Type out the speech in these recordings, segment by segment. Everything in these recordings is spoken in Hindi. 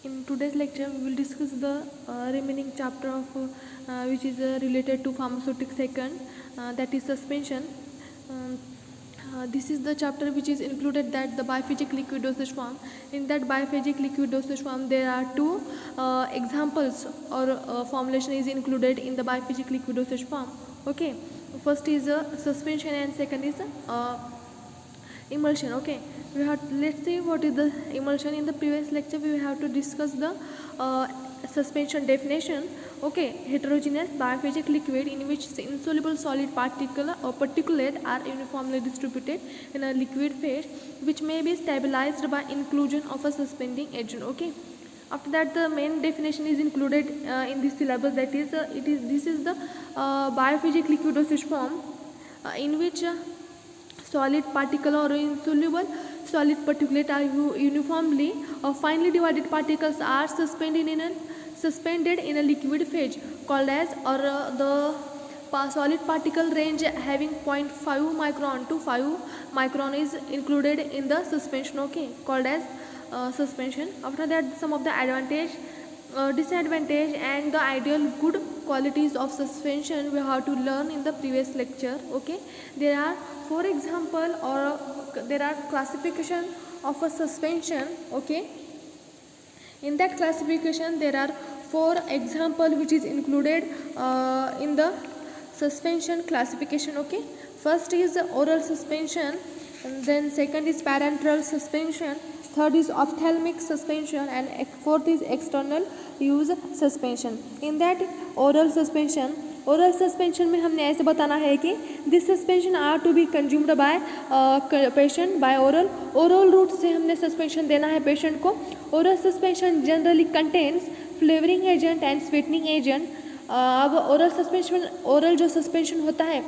In today's lecture, we will discuss the remaining chapter of which is related to pharmaceutics second, that is suspension. Um, this is the chapter which is included that the biphasic liquid dosage form. In that biphasic liquid dosage form, there are two examples or formulation is included in the biphasic liquid dosage form. Okay, first is suspension and second is emulsion. Okay, let's see what is the emulsion. In the previous lecture we have to discuss the suspension definition. Okay, heterogeneous biphasic liquid in which insoluble solid particle or particulate are uniformly distributed in a liquid phase, which may be stabilized by inclusion of a suspending agent. Okay, after that the main definition is included in this syllabus, that is this is the biphasic liquid dosage form in which solid particle or insoluble solid particulate are uniformly or finely divided particles are suspended in a liquid phase called as, or the solid particle range having 0.5 micron to 5 micron is included in the suspension. Okay, called as suspension. After that, some of the advantage, disadvantage and the ideal good qualities of suspension we have to learn in the previous lecture. Okay, there are, for example, or there are classification of a suspension. Okay, in that classification there are 4 example which is included in the suspension classification. Okay, first is oral suspension, and then second is parenteral suspension, third is ophthalmic suspension, and fourth is external use suspension. In that oral suspension में हमने ऐसे बताना है कि this suspension are to be consumed by patient by oral route से हमने सस्पेंशन देना है पेशेंट को. Oral suspension generally contains flavouring agent and sweetening agent. अब ओरल जो सस्पेंशन होता है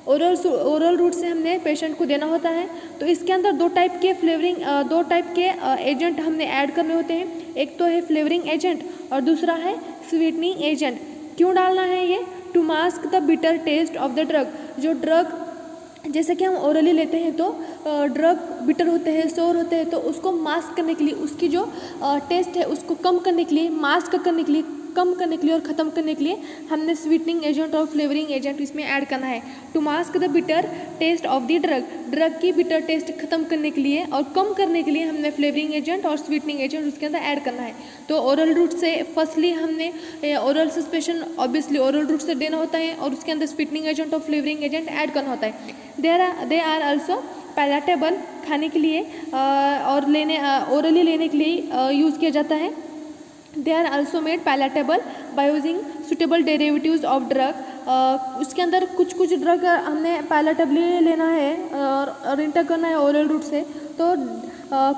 ओरल रूट से हमने पेशेंट को देना होता है, तो इसके अंदर दो टाइप के एजेंट हमने ऐड करने होते हैं. एक तो है फ्लेवरिंग एजेंट और दूसरा है स्वीटनिंग एजेंट. क्यों डालना है ये? To mask the bitter taste of the drug. जो ड्रग जैसे कि हम ओरली लेते हैं तो ड्रग बिटर होते हैं, सोर होते हैं, तो उसको मास्क करने के लिए, उसकी जो टेस्ट है उसको कम करने के लिए, मास्क करने के लिए, कम करने के लिए और ख़त्म करने के लिए हमने स्वीटनिंग एजेंट और फ्लेवरिंग एजेंट इसमें ऐड करना है. To mask the bitter taste of the drug की बिटर टेस्ट ख़त्म करने के लिए और कम करने के लिए हमने फ्लेवरिंग एजेंट और स्वीटनिंग एजेंट उसके अंदर ऐड करना है. तो ओरल रूट से फर्स्टली हमने oral suspension obviously oral route से देना होता है और उसके अंदर स्वीटनिंग एजेंट और फ्लेवरिंग एजेंट ऐड करना होता है. दे आर ऑल्सो पैलेटेबल, खाने के लिए और ओरली लेने के लिए यूज़ किया जाता है. They are also made palatable by using suitable derivatives of drug. उसके अंदर कुछ ड्रग हमने पैलेटेबली लेना है और इंटर करना है ओरल रूट से, तो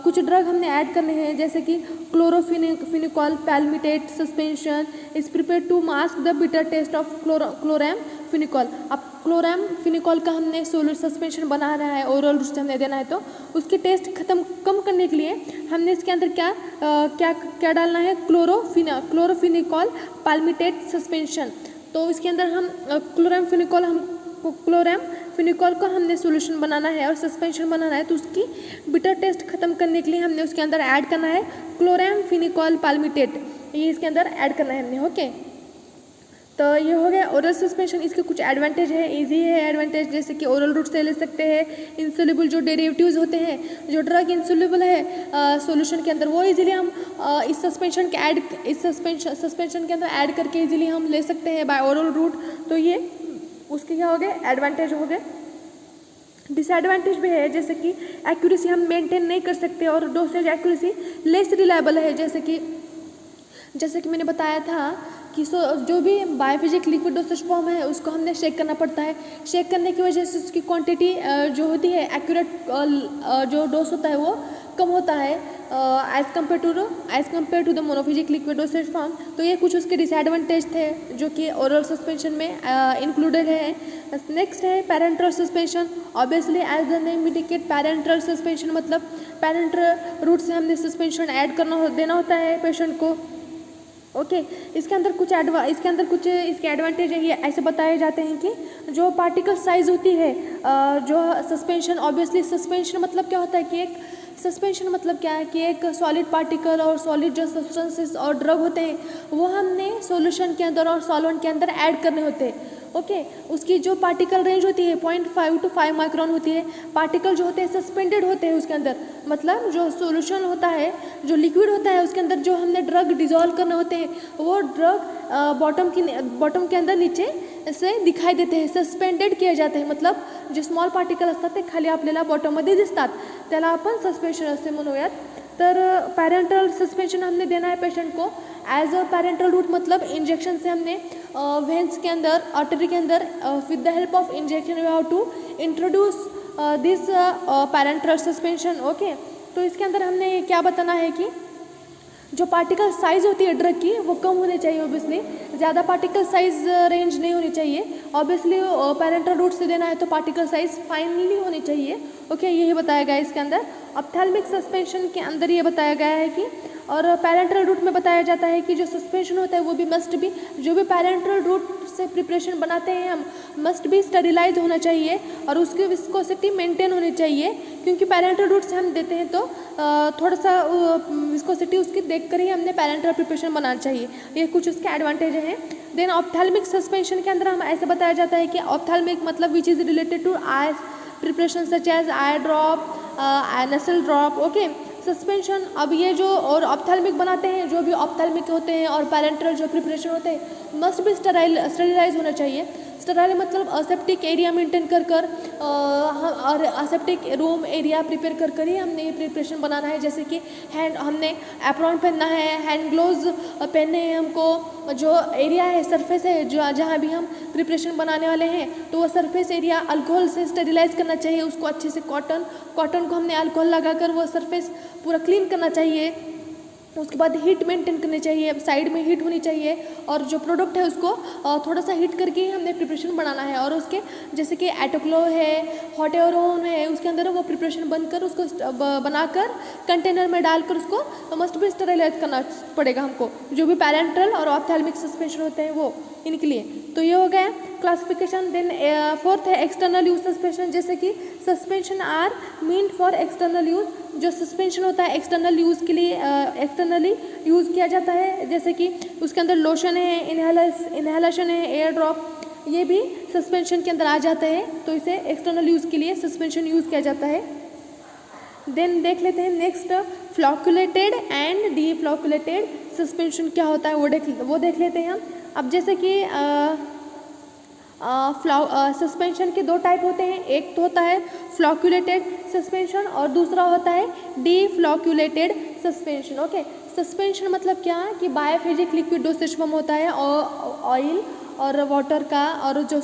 कुछ ड्रग हमने ऐड करने हैं, जैसे कि chloramphenicol palmitate suspension is prepared to mask the bitter taste of chloramphenicol. अब क्लोरामफिनिकॉल का हमने सोलर सस्पेंशन बना रहा है, ओरल रूट से हमने देना है, तो उसकी टेस्ट कम करने के लिए हमने इसके अंदर क्या डालना है? क्लोरोफिनिकॉल पैल्मिटेट सस्पेंशन. तो इसके अंदर हम क्लोरामफिनिकॉल का हमने सोल्यूशन बनाना है और सस्पेंशन बनाना है, तो उसकी बिटर टेस्ट खत्म करने के लिए हमने उसके अंदर ऐड करना है क्लोरामफिनिकॉल पैल्मिटेट. ये इसके अंदर ऐड करना है हमने. ओके, तो ये हो गया ओरल सस्पेंशन. इसके कुछ एडवांटेज है, इजी है एडवांटेज, जैसे कि ओरल रूट से ले सकते हैं. इंसोल्यूबल जो डेरिवेटिव्स होते हैं, जो ड्रग इंसोल्यूबल है सॉल्यूशन के अंदर, वो इजीली हम इस सस्पेंशन के अंदर ऐड करके इजीली हम ले सकते हैं बाय ओरल रूट. तो ये उसके क्या हो गए? एडवांटेज हो गए. डिसएडवांटेज भी है, जैसे कि एक्यूरेसी हम मेंटेन नहीं कर सकते और डोसेज एक्यूरेसी लेस रिलायबल है. जैसे कि मैंने बताया था कि जो भी बायोफिजिक लिक्विड डोसेज फॉर्म है उसको हमने शेक करना पड़ता है. शेक करने की वजह से उसकी क्वांटिटी जो होती है एक्यूरेट जो डोज होता है वो कम होता है as compare to the monophasic liquid dosage form. तो ये कुछ उसके डिसएडवांटेज थे जो कि ओरल सस्पेंशन में इंक्लूडेड है. नेक्स्ट है parenteral suspension. Obviously as the name indicate parenteral suspension मतलब पैरेंटरल रूट से हमने सस्पेंशन ऐड देना होता है पेशेंट को. ओके, इसके अंदर कुछ इसके एडवांटेज है, ये ऐसे बताए जाते हैं कि जो पार्टिकल साइज होती है जो सस्पेंशन, ऑब्वियसली सस्पेंशन मतलब क्या होता है कि एक सस्पेंशन मतलब क्या है कि एक सॉलिड पार्टिकल और सॉलिड जो सब्सटेंसेस और ड्रग होते हैं वो हमने सॉल्यूशन के अंदर और सॉल्वेंट के अंदर ऐड करने होते हैं। ओके, उसकी जो पार्टिकल रेंज होती है 0.5 to 5 माइक्रोन होती है। पार्टिकल जो होते हैं सस्पेंडेड होते हैं उसके अंदर, मतलब जो सॉल्यूशन होता है, जो लिक्विड होता है उसके अंदर जो हमने ड्रग डिजोल्व करने होते हैं वो ड्रग बॉटम के अंदर नीचे से दिखाई देते हैं, सस्पेंडेड किए जाते हैं। मतलब जे स्मॉल पार्टिकल असतात ते खाली आपल्याला बॉटममध्ये दिसतात, त्याला आपण सस्पेंशन असे म्हणूयात। तर पॅरेंटल सस्पेंशन हमने देना है पेशेंट को एज अ पैरेंटल रूट, मतलब इंजेक्शन से हमने वेंस के अंदर, आर्टरी के अंदर with the help of injection we have to introduce this parenteral suspension. Okay, तो इसके अंदर हमने क्या बताना है कि जो पार्टिकल साइज़ होती है ड्रग की वो कम होनी चाहिए, ऑब्वियसली ज़्यादा पार्टिकल साइज़ रेंज नहीं होनी चाहिए। ऑब्वियसली पैरेंटल रूट से देना है तो पार्टिकल साइज़ फाइनली होनी चाहिए। ओके, यही बताया गया है इसके अंदर। ऑप्थेल्मिक सस्पेंशन के अंदर ये बताया गया है कि, और पैरेंटल रूट में बताया जाता है कि जो सस्पेंशन होता है वो भी मस्ट भी, जो भी पैरेंटल रूट से प्रिपरेशन बनाते हैं हम, मस्ट भी स्टरीलाइज होना चाहिए और उसकी विस्कोसिटी मेंटेन होनी चाहिए, क्योंकि पैरेंटल रूट से हम देते हैं तो थोड़ा सा विस्कोसिटी उसकी देख कर ही हमने पैरेंटल प्रिपरेशन बनाना चाहिए। ये कुछ उसके एडवांटेज हैं। देन ऑप्थेल्मिक सस्पेंशन के अंदर हम ऐसे बताया जाता है कि ऑप्थेल्मिक मतलब which is related to eye preparation such as eye drop, nasal drop. Okay, suspension, अब ये जो और ऑप्थेल्मिक बनाते हैं, जो भी ऑप्थेल्मिक होते हैं और पैरेंटल जो प्रिपरेशन होते हैं मस्ट भी स्टरीलाइज होना चाहिए। स्टराइल मतलब असेप्टिक एरिया मेंटेन कर कर और असेप्टिक रूम एरिया प्रिपेयर कर कर ही हमने ये प्रिपरेशन बनाना है। जैसे कि हैंड, हमने एप्रॉन पहनना है, हैंड ग्लोव्स पहनने हैं हमको, जो एरिया है सरफेस है जो जहाँ भी हम प्रिपरेशन बनाने वाले हैं तो वो सरफेस एरिया अल्कोहल से स्टेरिलाइज करना चाहिए उसको अच्छे से। कॉटन को हमने अल्कोहल लगाकर वो सरफेस पूरा क्लीन करना चाहिए। उसके बाद हीट मेंटेन करनी चाहिए, साइड में हीट होनी चाहिए और जो प्रोडक्ट है उसको थोड़ा सा हीट करके ही हमने प्रिपरेशन बनाना है। और उसके जैसे कि एटोक्लो है, हॉट एयरोन है, उसके अंदर वो प्रिपरेशन बनकर उसको बनाकर कंटेनर में डालकर उसको मस्ट भी स्टेरिलाइज करना पड़ेगा हमको, जो भी पैरेंटल और ऑप्थेल्मिक सस्पेंशन होते हैं वो इनके लिए। तो ये हो गया क्लासिफिकेशन। देन फोर्थ है एक्सटर्नल यूज सस्पेंशन। जैसे कि suspension are meant for external use, जो सस्पेंशन होता है एक्सटर्नल यूज़ के लिए एक्सटर्नली यूज़ किया जाता है। जैसे कि उसके अंदर लोशन है, इनहेलेशन है, एयर ड्रॉप, ये भी सस्पेंशन के अंदर आ जाते हैं, तो इसे एक्सटर्नल यूज़ के लिए सस्पेंशन यूज़ किया जाता है। देन देख लेते हैं next flocculated and deflocculated suspension क्या होता है वो देख लेते हैं हम। अब जैसे कि सस्पेंशन के दो टाइप होते हैं, एक तो होता है फ्लॉक्यूलेटेड सस्पेंशन और दूसरा होता है D flocculated suspension. Okay, suspension मतलब क्या है कि बायोफिजिक लिक्विड डोसेज फॉर्म होता है ऑयल और वाटर का, और जो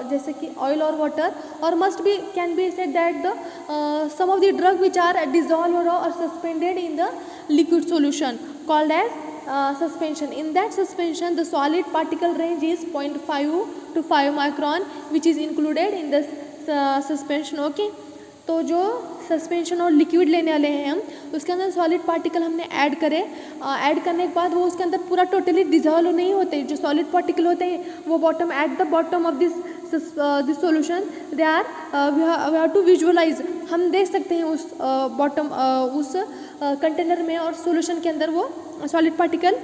जैसे कि ऑयल और वाटर, और must be can be said that the sum of the drug which are dissolve और suspended in the liquid solution called as suspension. In that suspension the solid particle range is 0.5 to 5 micron which is included in this suspension. Okay, तो जो सस्पेंशन और लिक्विड लेने वाले हैं हम, उसके अंदर सॉलिड पार्टिकल हमने ऐड करे, ऐड करने के बाद वो उसके अंदर पूरा टोटली डिजॉल्व नहीं होते। जो सॉलिड पार्टिकल होते हैं वो bottom at the bottom of this solution they are we have to visualise, हम देख सकते हैं उस बॉटम उस कंटेनर में और सॉल्यूशन के अंदर वो सॉलिड पार्टिकल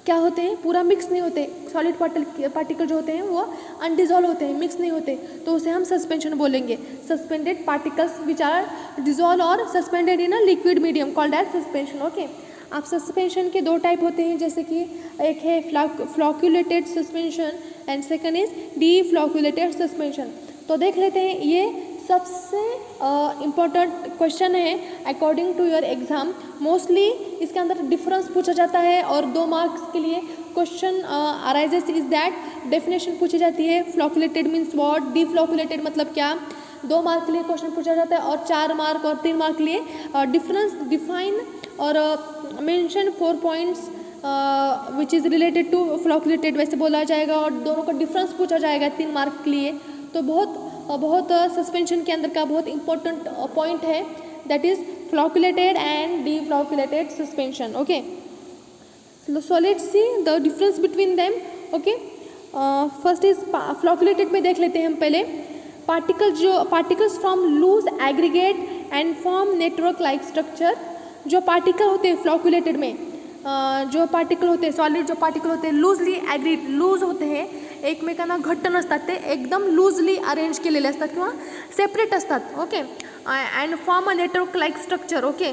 क्या होते हैं, पूरा मिक्स नहीं होते। सॉलिड पार्टिकल जो होते हैं वो अनडिजॉल्व होते हैं, मिक्स नहीं होते, तो उसे हम सस्पेंशन बोलेंगे। Suspended particles which are dissolve और suspended in a liquid medium called as suspension. Okay, आप सस्पेंशन के दो टाइप होते हैं, जैसे कि एक है flocculated suspension and second is deflocculated suspension. तो देख लेते हैं, ये सबसे इम्पोर्टेंट क्वेश्चन है according to your exam. Mostly इसके अंदर डिफरेंस पूछा जाता है और 2 मार्क्स के लिए question arises is that definition पूछी जाती है। Flocculated means what, D flocculated मतलब क्या, 2 मार्क के लिए क्वेश्चन पूछा जाता है और 4 मार्क और 3 मार्क के लिए डिफरेंस डिफाइन और mention 4 points which is related to flocculated वैसे बोला जाएगा और दोनों का डिफरेंस पूछा जाएगा 3 मार्क के लिए। तो बहुत सस्पेंशन के अंदर का बहुत इंपॉर्टेंट पॉइंट है, that is flocculated and deflocculated suspension. Okay, so let's see the difference between them. Okay, first is flocculated में देख लेते हैं हम पहले। Particles from loose aggregate and form network like structure. जो पार्टिकल होते हैं फ्लॉक्युलेटेड में, जो पार्टिकल होते हैं सॉलिड, जो पार्टिकल होते हैं लूजली ॲग्रीड, लूज होते हे, एकमेकांना घट्ट नसतात, ते एकदम लूजली अरेंज केलेले असतात किंवा सेपरेट असतात. Okay. And form a network like structure. Okay.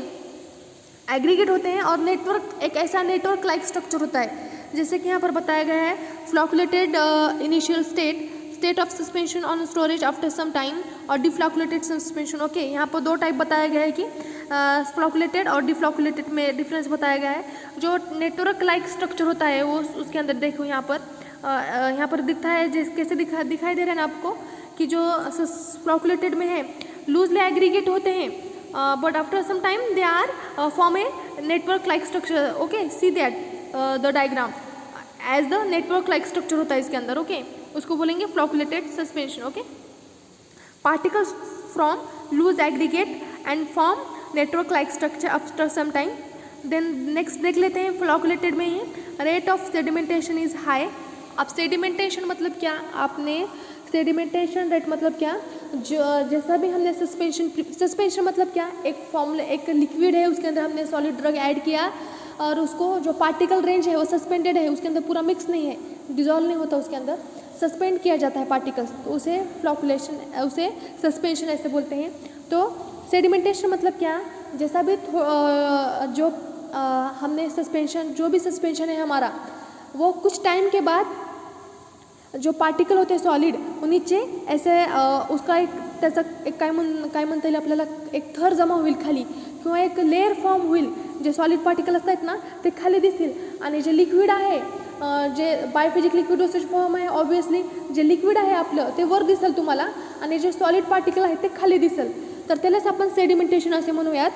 Aggregate होते हैं और नेटवर्क एक ऐसा नेटवर्क लाइक स्ट्रक्चर होता है, जैसे कि यहाँ पर बताया गया है flocculated initial state of suspension on storage after some time और डिफ्लॉक्युलेटेड सस्पेंशन. ओके. यहाँ पर दो टाइप बताया गया है कि फ्लॉक्युलेटेड और डिफ्लॉक्युलेटेड में डिफरेंस बताया गया है. जो नेटवर्क लाइक स्ट्रक्चर होता है वो उसके अंदर देखो यहाँ पर दिखता है, जिस कैसे दिखाई दे रहा है ना आपको कि जो फ्लॉक्युलेटेड में है लूजली एग्रीगेट होते हैं, but after some time they are form a network like structure. Okay. See that the diagram as the network like structure होता है इसके अंदर. ओके. उसको बोलेंगे flocculated suspension. Okay. Particles from loose aggregate and form network like structure after some time. Then next देख लेते हैं फ्लॉक्युलेटेड में ही rate of sedimentation is high. अब सेडिमेंटेशन मतलब क्या, आपने सेडिमेंटेशन रेट मतलब क्या, जो जैसा भी हमने सस्पेंशन मतलब क्या, एक लिक्विड है उसके अंदर हमने सॉलिड ड्रग ऐड किया और उसको जो पार्टिकल रेंज है वो सस्पेंडेड है, उसके अंदर पूरा मिक्स नहीं है, डिजॉल्व नहीं होता, उसके अंदर सस्पेंड किया जाता है पार्टिकल्स, तो उसे उसे सस्पेंशन ऐसे बोलते हैं. तो सेडिमेंटेशन मतलब क्या, जैसा भी जो हमने सस्पेंशन, जो भी सस्पेंशन है हमारा, वो कुछ टाइम के बाद जो पार्टिकल होते हैं सॉलिड वो नीचे ऐसे उसका एक त्याचा एक काय म्हणता येईल आपल्याला, एक थर जमा होईल खाली किंवा एक लेअर फॉर्म होईल. जे सॉलिड पार्टिकल असतात ना ते खाली दिसतील आणि जे लिक्विड आहे, जे बायोफिजिक लिक्विड डोसेज फॉर्म आहे, ऑब्वियसली जे लिक्विड आहे आपलं ते वर दिसेल तुम्हाला आणि जे सॉलिड पार्टिकल आहे ते खाली दिसेल, तर त्यालाच आपण सेडिमेंटेशन असे म्हणूयात.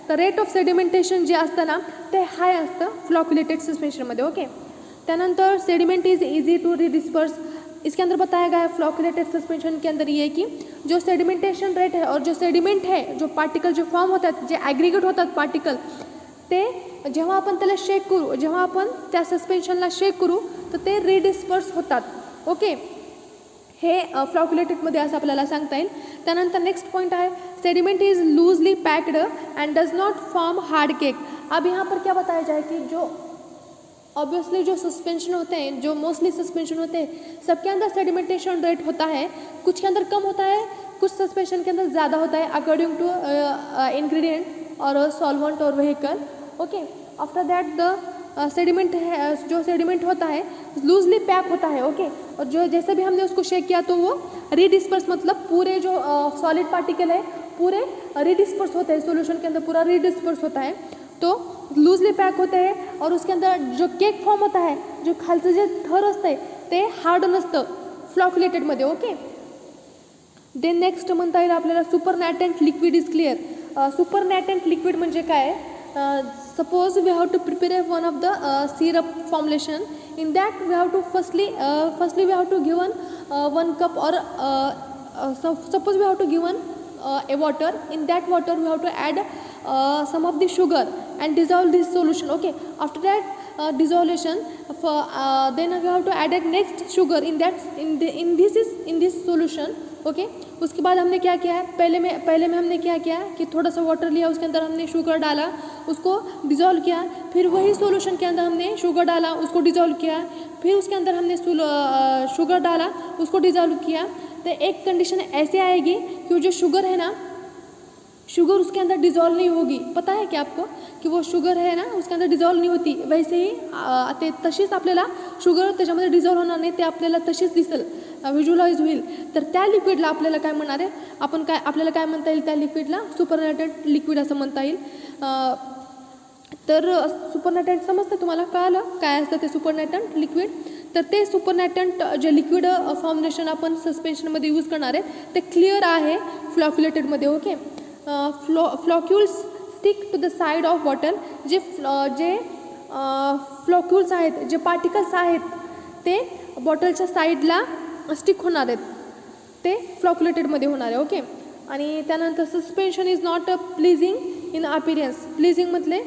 तर रेट ऑफ सेडिमेंटेशन जे असतं ना ते हाय असतं फ्लॉक्युलेटेड सस्पेंशनमध्ये. ओके. त्यानंतर सेडिमेंट इज इजी टू रिडिस्पर्स. इसके अंदर बताया गया है फ्लॉक्युलेटेड सस्पेंशन के अंदर ये कि जो सेडिमेंटेशन रेट है और जो सेडिमेंट है, जो पार्टिकल जो फॉर्म होतात, जे ॲग्रिगेट होतात पार्टिकल, ते जेव्हा आपण त्याला शेक करू, जेव्हा आपण त्या सस्पेन्शनला शेक करू तर ते रिडिस्पर्स होतात. ओके. हे फ्लॉक्युलेटेडमध्ये असं आपल्याला सांगता येईल. त्यानंतर नेक्स्ट पॉइंट है sediment is loosely packed and does not form hard cake. अब यहाँ पर क्या बताया जाए कि जो ऑब्वियसली जो सस्पेंशन होते हैं, जो मोस्टली सस्पेंशन होते हैं, सबके अंदर सेडिमेंटेशन रेट होता है, कुछ के अंदर कम होता है, कुछ सस्पेंशन के अंदर ज़्यादा होता है अकॉर्डिंग टू इंग्रेडिएंट और सॉल्वेंट और vehicle. Okay. After that the sediment है, जो सेडिमेंट होता है लूजली पैक होता है. ओके. और जो जैसे भी हमने उसको शेक किया तो वो रिडिस्पर्स, मतलब पूरे जो सॉलिड पार्टिकल है पूरे रिडिस्पर्स होते हैं, सोल्यूशन के अंदर पूरा रिडिस्पर्स होता है, तो लूजली पैक होते हैं. और उसके अंदर जो केक फॉर्म होता है, जो खालचं जे थर असतं ते हार्ड नसतं फ्लॉक्युलेटेडमध्ये. ओके. देन नेक्स्ट म्हणता येईल आपल्याला supernatant liquid is clear. Supernatant liquid म्हणजे काय, suppose we have to prepare one of the syrup formulation. In that we have to firstly we have to given 1 cup or suppose we have to given a water. In that water we have to add some of the sugar and dissolve this solution. Okay. After that dissolution then we have to add a next sugar in this solution. Okay. उसके बाद हमने क्या किया है, पहले में हमने क्या किया कि थोड़ा सा वाटर लिया, उसके अंदर हमने शुगर डाला, उसको डिज़ोल्व किया, फिर वही सॉल्यूशन के अंदर हमने शुगर डाला, उसको डिज़ोल्व किया, फिर उसके अंदर हमने शुगर डाला, उसको डिज़ोल्व किया. तो एक कंडीशन ऐसे आएगी कि जो शुगर है ना, शुगर उसके अंदर डिज़ोल्व नहीं होगी. पता है क्या आपको कि वो शुगर है ना उसके अंदर डिज़ोल्व नहीं होती. वैसे ही ते तशीच आपल्याला शुगर त्याच्यामध्ये डिझॉल्व होणार नाही, ते आपल्याला तशीच दिसेल, व्हिज्युअलाइज होईल. तर त्या लिक्विडला आपल्याला काय म्हणणार आहे, आपल्याला काय म्हणता येईल, त्या लिक्विडला सुपरनॅटंट लिक्विड असं म्हणता येईल. तर सुपरनॅटंट समजतं तुम्हाला, कळालं काय असतं ते सुपरनॅटंट लिक्विड. तर ते सुपरनॅटंट जे लिक्विड फॉर्म्युलेशन आपण सस्पेन्शनमध्ये यूज करणार आहे ते क्लिअर आहे फ्लॉक्युलेटेडमध्ये. Okay. Floccules stick to the side of bottle. जे फ्लॉक्युल्स आहेत, जे पार्टिकल्स आहेत ते बॉटलच्या साईडला स्टिक होणार आहेत, ते फ्लॉक्युलेटेडमध्ये होणार आहे. ओके. आणि त्यानंतर suspension is not pleasing in appearance. Pleasing म्हटले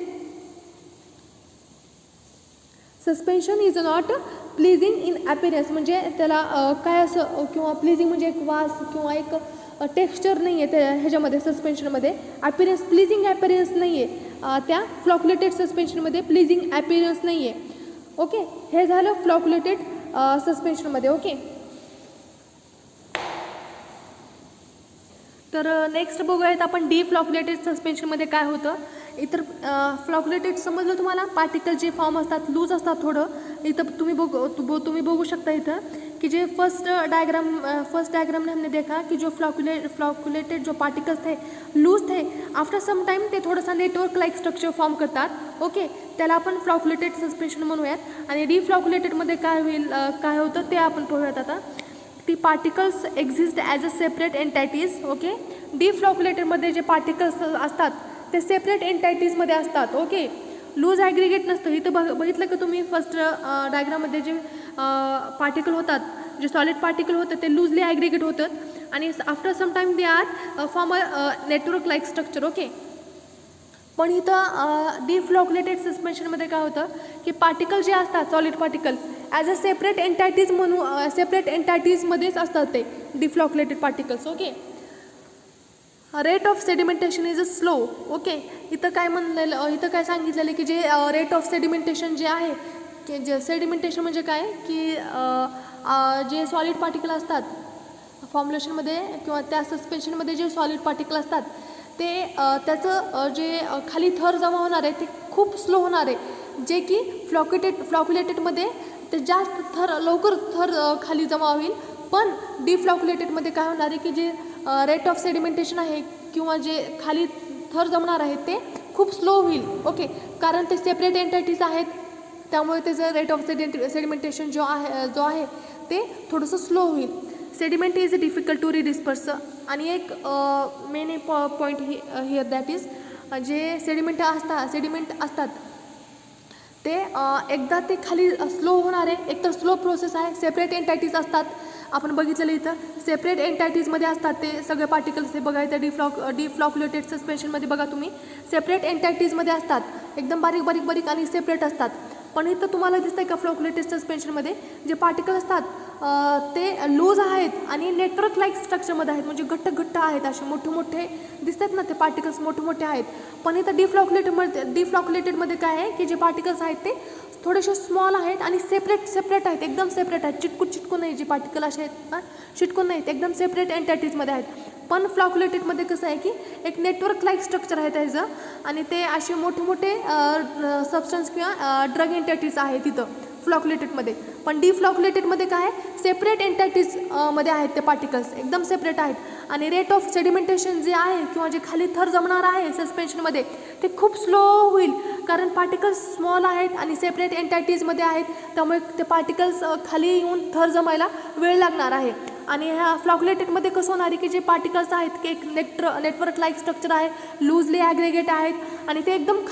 suspension is not pleasing in appearance म्हणजे त्याला काय असं, किंवा प्लीजिंग म्हणजे एक वास किंवा एक टेक्स्चर नाही आहे त्या ह्याच्यामध्ये सस्पेन्शनमध्ये, ॲपिरियन्स प्लीजिंग ॲपिरियन्स नाही आहे त्या फ्लॉक्युलेटेड सस्पेन्शनमध्ये, प्लीजिंग ॲपिरियन्स नाही आहे. ओके, हे झालं फ्लॉक्युलेटेड सस्पेन्शनमध्ये. ओके, तर नेक्स्ट बघूयात आपण डिफ्लॉक्युलेटेड सस्पेन्शनमध्ये काय होतं. इतर फ्लॉक्युलेटेड समजलं तुम्हाला, पार्टिकल जे फॉर्म असतात लूज असतात थोडं. इथं तुम्ही बघू शकता इथं कि जे फर्स्ट डायग्राम में हमने देखा कि जो फ्लॉक्युलेटेड जो पार्टिकल्स थे लूज थे, आफ्टर सम टाइम ते थोडंसं नेटवर्क लाईक स्ट्रक्चर फॉर्म करतात. ओके, त्याला आपण फ्लॉक्युलेटेड सस्पेन्शन म्हणूयात. आणि डिफ्लॉक्युलेटेडमध्ये काय होतं ते आपण पाहूयात आता. ती particles exist as a separate entities. Okay, डिफ्लॉक्युलेटेडमध्ये जे पार्टिकल्स असतात ते सेपरेट एंटायटीजमध्ये असतात. ओके, लूज ॲग्रिगेट नसतं. इथं बघितलं की तुम्ही फर्स्ट डायग्राममध्ये जे पार्टिकल होतात, जे सॉलिड पार्टिकल होतं ते लूजली ॲग्रिगेट होतात आणि after some time they are form a network like structure. Okay, पण इथं डिफ्लॉक्युलेटेड सस्पेन्शनमध्ये काय होतं की पार्टिकल जे असतात solid particles as a separate entities म्हणून सेपरेट एंटायटीजमध्येच असतात ते deflocculated particles. Okay, rate of sedimentation is a slow. Okay, इथं काय सांगितलेलं की जे रेट ऑफ सेडिमेंटेशन जे आहे की जे सेडिमेंटेशन म्हणजे काय की जे सॉलिड पार्टिकल असतात फॉर्म्युलेशनमध्ये किंवा त्या सस्पेन्शनमध्ये जे सॉलिड पार्टिकल असतात ते त्याचं जे खाली थर जमा होणार आहे ते खूप स्लो होणार आहे, जे की फ्लॉक्युलेटेडमध्ये ते जास्त लवकर थर खाली जमा होईल. पण डिफ्लॉक्युलेटेडमध्ये काय होणार आहे की जे रेट ऑफ सेडिमेंटेशन आहे किंवा जे खाली थर जमणार आहे ते खूप स्लो होईल. ओके, कारण ते सेपरेट एंटायटीज आहेत, त्यामुळे त्याचं रेट ऑफ सेडिमेंटेशन जो आहे ते थोडंसं स्लो होईल. Sediment is difficult to redisperse. आणि एक main point here that is जे सेडिमेंट असतात ते एकदा ते खाली स्लो होणारे, एकतर स्लो प्रोसेस आहे, सेपरेट एंटायटीज असतात. आपण बघितलेलं इथं सेपरेट एंटायटीजमध्ये असतात ते सगळे पार्टिकल्स. हे बघा इथं डिफ्लॉक्युलेटेड सस्पेन्शनमध्ये बघा तुम्ही सेपरेट एंटायटीजमध्ये असतात, एकदम बारीक आणि सेपरेट असतात. पण इथं तुम्हाला दिसतंय का फ्लॉक्युलेटेड सस्पेन्शनमध्ये जे पार्टिकल असतात ते लूज आहेत आणि नेटवर्क लाईक स्ट्रक्चरमध्ये आहेत, म्हणजे घट्ट आहेत, असे मोठे दिसतात ना ते पार्टिकल्स मोठे आहेत. पण इथं डिफ्लॉक्युलेटेडमध्ये काय आहे की जे पार्टिकल्स आहेत ते थोडेसे स्मॉल आहेत आणि सेपरेट आहेत, एकदम सेपरेट आहेत. चिटकून नाही, जे पार्टिकल असे आहेत चिटकून नाहीत, एकदम सेपरेट एंटायटीजमध्ये आहेत. पण फ्लॉक्युलेटेडमध्ये कसं आहे की एक नेटवर्क लाईक स्ट्रक्चर आहे त्याचं आणि ते असे मोठे सबस्टन्स किंवा ड्रग एंटायटीज आहेत तिथं फ्लॉक्युलेटेडमध्ये. पण डिफ्लॉक्युलेटेडमध्ये काय आहे सेपरेट एंटायटीज मध्ये आहेत ते पार्टिकल्स, एकदम सेपरेट आहेत. आणि रेट ऑफ सेडिमेंटेशन जे आहे किंवा जे खाली थर जमणार आहे सस्पेन्शनमध्ये ते खूप स्लो होईल, कारण पार्टिकल्स स्मॉल आहेत आणि सेपरेट एंटायटीजमध्ये आहेत, त्यामुळे ते पार्टिकल्स खाली येऊन थर जमायला वेळ लागणार आहे. आणि ह्या फ्लॉक्युलेटेडमध्ये कसं होणार आहे की जे पार्टिकल्स आहेत की एक नेटवर्क लाईक स्ट्रक्चर आहे, लूजली ॲग्रिगेट आहेत आणि ते एकदम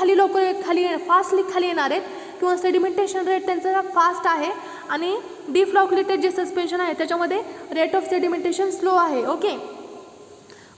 फास्टली खाली येणार आहेत किंवा सेडिमेंटेशन रेट त्यांचा फास्ट आहे. आणि डिफ्लॉक्युलेटेड जे सस्पेन्शन आहे त्याच्यामध्ये रेट ऑफ सेडिमेंटेशन स्लो आहे. Okay,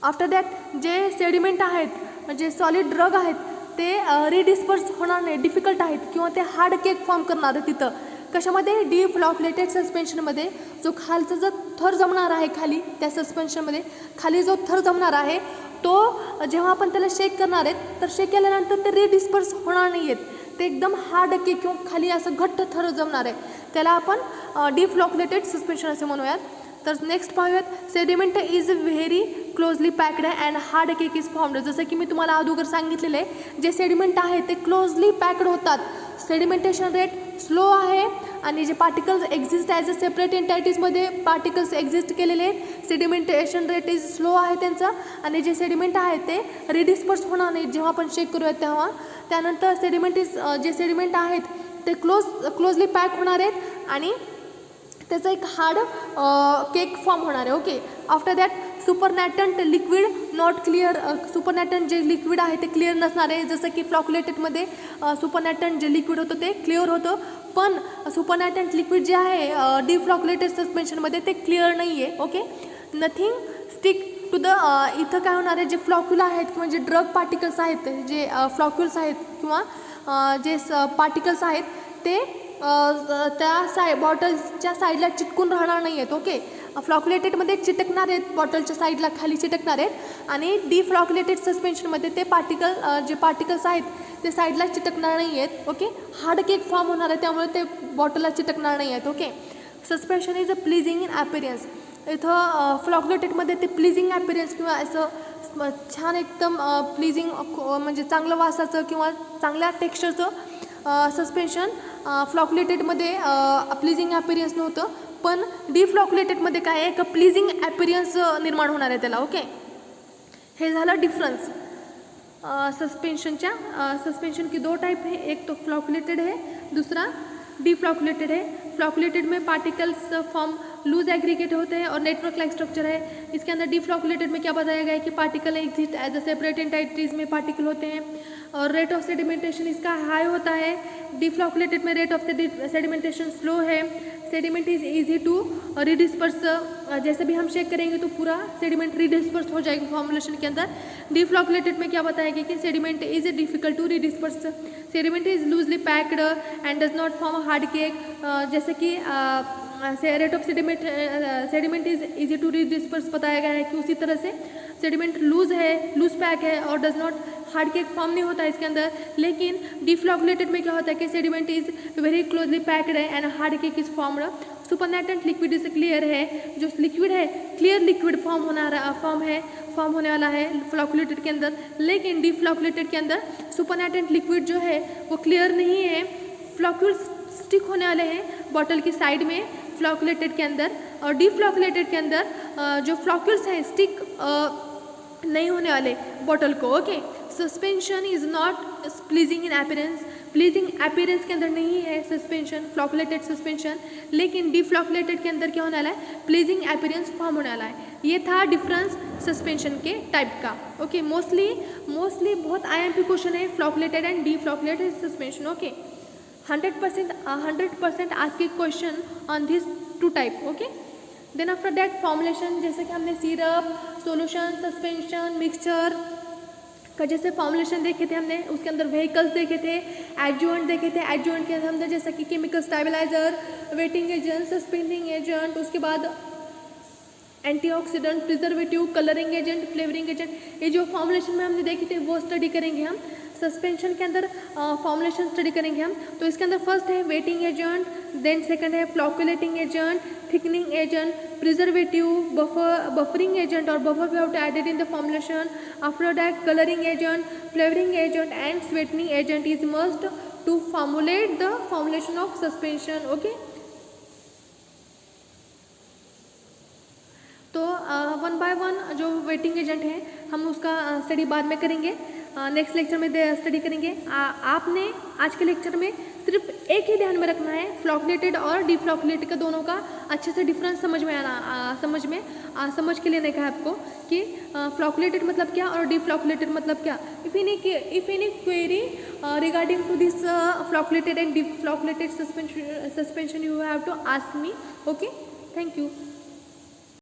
after that J sediment आहेत जे सॉलिड ड्रग आहेत ते रिडिस्पर्स होणार नाही, डिफिकल्ट आहेत किंवा ते हार्ड केक फॉर्म करणार आहे तिथं. कशामध्ये डिफ्लॉक्युलेटेड सस्पेन्शनमध्ये जो खालचा जो थर जमणार आहे खाली त्या सस्पेन्शनमध्ये खाली जो थर जमणार आहे तो जेव्हा आपण त्याला शेक करणार आहेत तर शेक केल्यानंतर ते रिडिस्पर्स होणार नाही आहेत, ते एकदम हार्ड केक किंवा खाली असं घट्ट थर जमणार आहे, त्याला आपण डिफ्लॉक्युलेटेड सस्पेन्शन असे म्हणूयात. तर नेक्स्ट पाहूयात, sediment is very closely packed and hard cake is formed. जसं की मी तुम्हाला अगोदर सांगितलेलं आहे जे सेडिमेंट आहे ते क्लोजली पॅक्ड होतात, सेडिमेंटेशन रेट स्लो आहे आणि जे particles exist as a separate एंटायटीजमध्ये पार्टिकल्स एक्झिस्ट केलेले आहेत, सेडिमेंटेशन रेट इज स्लो आहे त्यांचा. आणि जे सेडिमेंट आहे ते रिडिस्पर्स होणार नाही जेव्हा आपण चेक करूयात तेव्हा. त्यानंतर जे सेडिमेंट आहेत ते क्लोजली पॅक होणार आहेत आणि त्याचा एक हार्ड केक फॉर्म होणार आहे. Okay, after that supernatant liquid not clear. Supernatant जे लिक्विड आहे ते क्लिअर नसणार आहे, जसं की फ्लॉक्युलेटेडमध्ये सुपरनॅटंट जे लिक्विड होतं ते क्लिअर होतं, पण सुपरनॅटंट लिक्विड जे आहे डिफ्लॉक्युलेटेड सस्पेन्शनमध्ये ते क्लिअर नाही आहे. Okay, nothing stick to the. इथं काय होणार आहे जे फ्लॉक्युला आहेत किंवा जे ड्रग पार्टिकल्स आहेत, जे फ्लॉक्युल्स आहेत किंवा जे पार्टिकल्स आहेत ते त्या बॉटलच्या साईडला चिटकून राहणार नाही आहेत. ओके, फ्लॉक्युलेटेडमध्ये चिटकणार आहेत, बॉटलच्या साईडला खाली चिटकणार आहेत आणि डिफ्लॉक्युलेटेड सस्पेन्शनमध्ये ते जे पार्टिकल्स आहेत ते साईडला चिटकणार नाही आहेत. ओके, हार्ड केक फॉर्म होणार आहे त्यामुळे ते बॉटलला चिटकणार नाही आहेत. Okay, suspension is a pleasing in appearance. इथं फ्लॉक्युलेटेडमध्ये ते प्लीजिंग ॲपिरियन्स किंवा असं छान एकदम प्लीजिंग म्हणजे चांगलं वासाचं किंवा चांगल्या टेक्स्चरचं सस्पेन्शन फ्लॉक्युलेटेडमध्ये प्लीजिंग ॲपिरियन्स नव्हतं, पण डिफ्लॉक्युलेटेडमध्ये काय आहे, एक प्लीजिंग ॲपिरियन्स निर्माण होणार आहे त्याला. ओके, हे झालं डिफरन्स सस्पेंशन की दो टाइप है, एक तो फ्लॉक्युलेटेड है, दूसरा डिफ्लॉक्युलेटेड है. फ्लॉक्युलेटेड में पार्टिकल्स फॉर्म लूज एग्रीगेट होते हैं और नेटवर्क लाइक स्ट्रक्चर है. इसके अंदर डिफ्लॉक्युलेटेड में क्या बताया गया है कि particle exist as a separate entities में पार्टिकल होते हैं और रेट ऑफ सेडिमेंटेशन इसका हाई होता है. डिफ्लॉक्युलेटेड में रेट ऑफ सेडिमेंटेशन स्लो है. Sediment is easy to redisperse. जैसे भी हम चेक करेंगे तो पूरा सेडिमेंट रिडिस्पर्स हो जाएगा फॉर्मुलेशन के अंदर. डिफ्लॉक्युलेटेड में क्या बताया गया कि sediment is difficult to redisperse. Sediment is loosely packed and does not form hard cake. जैसे कि rate of sediment is easy to redisperse बताया गया है कि उसी तरह से सेडिमेंट लूज पैक है और does not hard cake form नहीं होता है इसके अंदर. लेकिन डिफ्लॉक्युलेटेड में क्या होता है कि sediment is very closely packed है and hard cake is formed. Supernatant liquid is clear है. जो लिक्विड है क्लियर लिक्विड फॉर्म होने वाला है फ्लॉक्युलेटेड के अंदर. लेकिन डिफ्लॉक्युलेटेड के अंदर सुपरनेटेंट लिक्विड जो है वो क्लियर नहीं है. फ्लॉक्यूल्स स्टिक होने वाले हैं बॉटल की साइड में फ्लॉक्युलेटेड के अंदर, और डिफ्लॉक्युलेटेड के अंदर जो फ्लॉक्यूल्स हैं स्टिक नहीं होने वाले बॉटल को. Okay, suspension is not pleasing in appearance. Pleasing appearance के अंदर नहीं है सस्पेंशन, फ्लॉक्युलेटेड सस्पेंशन. लेकिन डिफ्लॉक्युलेटेड के अंदर क्या होने वाला है, प्लीजिंग एपियरेंस फॉर्म होने वाला है. ये था डिफरेंस सस्पेंशन के टाइप का. ओके, मोस्टली बहुत IMP क्वेश्चन है flocculated and deflocculated suspension. Okay, 100% ask a question on these two type. Okay, then after that formulation, जैसे कि हमने सिरप, सॉल्यूशन, सस्पेंशन, मिक्सचर का जैसे फॉर्मुलेशन देखे थे हमने, उसके अंदर व्हीकल्स देखे थे, एडजुवेंट देखे थे. एडजुवेंट के अंदर जैसा कि chemical stabiliser, wetting agent, suspending agent, उसके बाद antioxidant, preservative, colouring agent, flavouring agent. ये जो फॉर्मुलेशन में हमने देखी थे वो स्टडी करेंगे हम. सस्पेंशन के अंदर फॉर्मुलेशन स्टडी करेंगे हम. तो इसके अंदर फर्स्ट है वेटिंग एजेंट, देन सेकंड है flocculating agent, thickening agent, preservative, buffering agent और buffer we have to added in the formulation. After that colouring agent, flavouring agent and sweetening agent is must to formulate the formulation of suspension. Okay, तो वन बाय वन जो वेटिंग एजेंट है हम उसका स्टडी बाद में करेंगे, नेक्स्ट लेक्चर में स्टडी करेंगे. आपने आज के लेक्चर में सिर्फ एक ही ध्यान में रखना है, फ्लॉक्युलेटेड और डिफ्लॉक्युलेटेड का दोनों का अच्छे से डिफरेंस समझ के लेने का है आपको कि फ्लॉक्युलेटेड मतलब क्या और डिफ्लॉक्युलेटेड मतलब क्या. If any query regarding to this flocculated and deflocculated suspension you have to ask me. Okay, thank you.